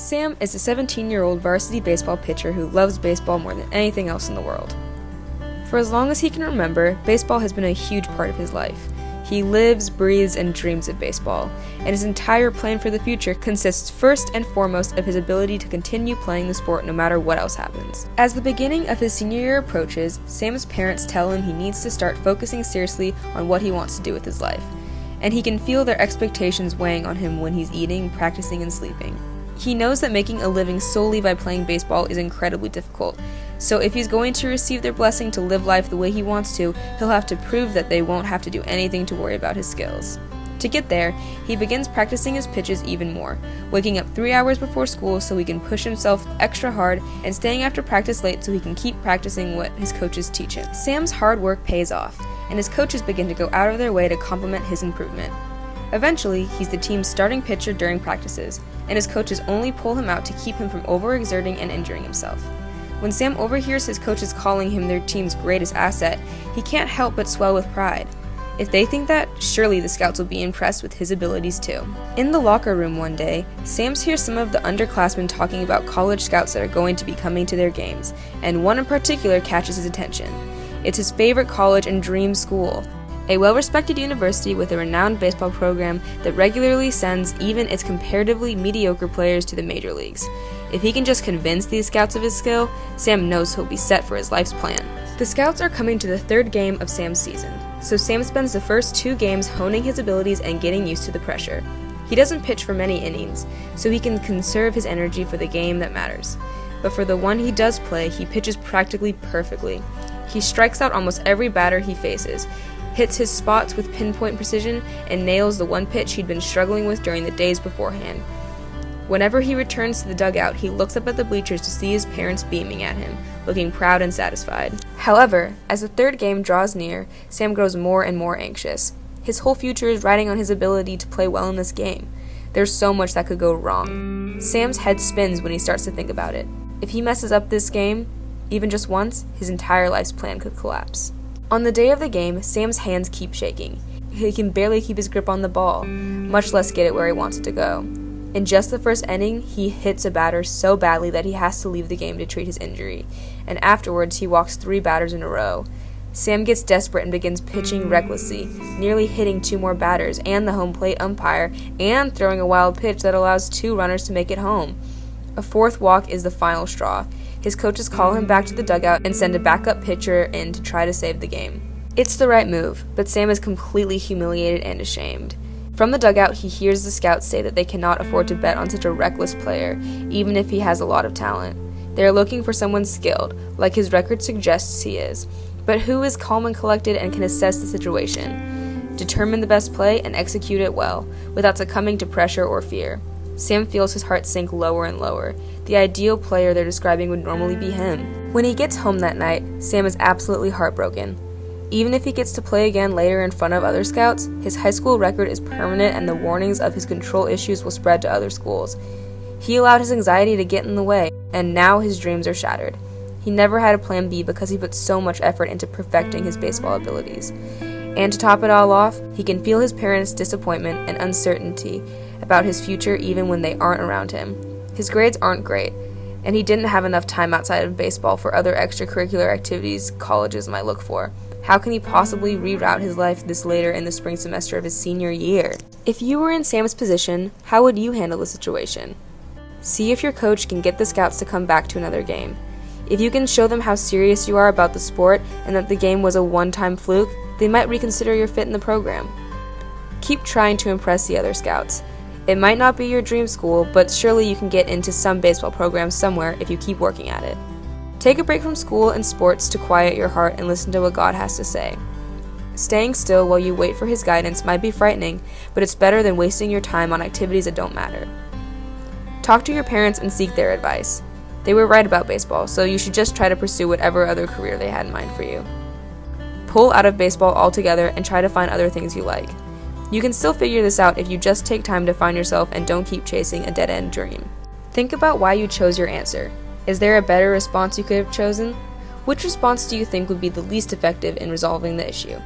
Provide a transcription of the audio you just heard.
Sam is a 17-year-old varsity baseball pitcher who loves baseball more than anything else in the world. For as long as he can remember, baseball has been a huge part of his life. He lives, breathes, and dreams of baseball, and his entire plan for the future consists first and foremost of his ability to continue playing the sport no matter what else happens. As the beginning of his senior year approaches, Sam's parents tell him he needs to start focusing seriously on what he wants to do with his life, and he can feel their expectations weighing on him when he's eating, practicing, and sleeping. He knows that making a living solely by playing baseball is incredibly difficult, so if he's going to receive their blessing to live life the way he wants to, he'll have to prove that they won't have to do anything to worry about his skills. To get there, he begins practicing his pitches even more, waking up 3 hours before school so he can push himself extra hard, and staying after practice late so he can keep practicing what his coaches teach him. Sam's hard work pays off, and his coaches begin to go out of their way to compliment his improvement. Eventually, he's the team's starting pitcher during practices, and his coaches only pull him out to keep him from overexerting and injuring himself. When Sam overhears his coaches calling him their team's greatest asset, he can't help but swell with pride. If they think that, surely the scouts will be impressed with his abilities too. In the locker room one day, Sam hears some of the underclassmen talking about college scouts that are going to be coming to their games, and one in particular catches his attention. It's his favorite college and dream school, a well-respected university with a renowned baseball program that regularly sends even its comparatively mediocre players to the major leagues. If he can just convince these scouts of his skill, Sam knows he'll be set for his life's plan. The scouts are coming to the third game of Sam's season, so Sam spends the first 2 games honing his abilities and getting used to the pressure. He doesn't pitch for many innings, so he can conserve his energy for the game that matters. But for the one he does play, he pitches practically perfectly. He strikes out almost every batter he faces, hits his spots with pinpoint precision, and nails the one pitch he'd been struggling with during the days beforehand. Whenever he returns to the dugout, he looks up at the bleachers to see his parents beaming at him, looking proud and satisfied. However, as the third game draws near, Sam grows more and more anxious. His whole future is riding on his ability to play well in this game. There's so much that could go wrong. Sam's head spins when he starts to think about it. If he messes up this game, even just once, his entire life's plan could collapse. On the day of the game, Sam's hands keep shaking. He can barely keep his grip on the ball, much less get it where he wants it to go. In just the first inning, he hits a batter so badly that he has to leave the game to treat his injury, and afterwards he walks 3 batters in a row. Sam gets desperate and begins pitching recklessly, nearly hitting 2 more batters and the home plate umpire, and throwing a wild pitch that allows 2 runners to make it home. A 4th walk is the final straw. His coaches call him back to the dugout and send a backup pitcher in to try to save the game. It's the right move, but Sam is completely humiliated and ashamed. From the dugout, he hears the scouts say that they cannot afford to bet on such a reckless player, even if he has a lot of talent. They are looking for someone skilled, like his record suggests he is, but who is calm and collected and can assess the situation, determine the best play, and execute it well, without succumbing to pressure or fear. Sam feels his heart sink lower and lower. The ideal player they're describing would normally be him. When he gets home that night, Sam is absolutely heartbroken. Even if he gets to play again later in front of other scouts, his high school record is permanent and the warnings of his control issues will spread to other schools. He allowed his anxiety to get in the way, and now his dreams are shattered. He never had a plan B because he put so much effort into perfecting his baseball abilities. And to top it all off, he can feel his parents' disappointment and uncertainty about his future even when they aren't around him. His grades aren't great, and he didn't have enough time outside of baseball for other extracurricular activities colleges might look for. How can he possibly reroute his life this later in the spring semester of his senior year? If you were in Sam's position, how would you handle the situation? See if your coach can get the scouts to come back to another game. If you can show them how serious you are about the sport and that the game was a one-time fluke, they might reconsider your fit in the program. Keep trying to impress the other scouts. It might not be your dream school, but surely you can get into some baseball program somewhere if you keep working at it. Take a break from school and sports to quiet your heart and listen to what God has to say. Staying still while you wait for His guidance might be frightening, but it's better than wasting your time on activities that don't matter. Talk to your parents and seek their advice. They were right about baseball, so you should just try to pursue whatever other career they had in mind for you. Pull out of baseball altogether and try to find other things you like. You can still figure this out if you just take time to find yourself and don't keep chasing a dead-end dream. Think about why you chose your answer. Is there a better response you could have chosen? Which response do you think would be the least effective in resolving the issue?